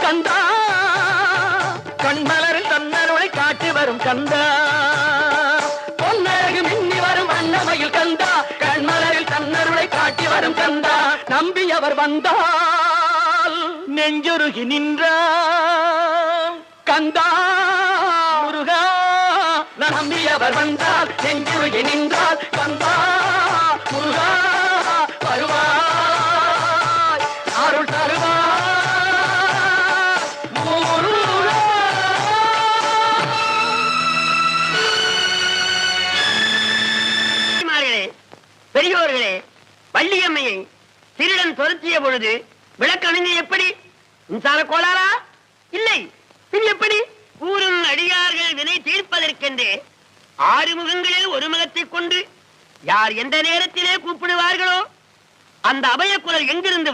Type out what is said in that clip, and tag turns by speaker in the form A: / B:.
A: கந்தா கண்மலரில் தன்னருளை காட்டி வரும் கந்தா பொன்னழகு மின்னி வரும் அன்னமயில் கந்தா கண்மலரில் தன்னருளை காட்டி வரும் கந்தா நம்பியவர் வந்தால் நெஞ்சுருகி நின்றார் கந்தா முருகா நம்பியவர் வந்தால் நெஞ்சுருகி நின்றால் கந்தா முருகா வருவாய் அருள் தருவாய் முருகா.
B: பெரியோர்களே, வள்ளியம்மையை திருடன் துரத்திய பொழுது விளக்கணுங்க எப்படி? மின்சார கோளாரா? இல்லை, பின் எப்படி? கூறும் அடியார்கள் வினை தீர்ப்பதற்கென்றே 6 முகங்களில் ஒரு முகத்தை கொண்டு யார் எந்த நேரத்திலே கூப்பிடுவார்களோ அந்த அபய குரல் எங்கிருந்து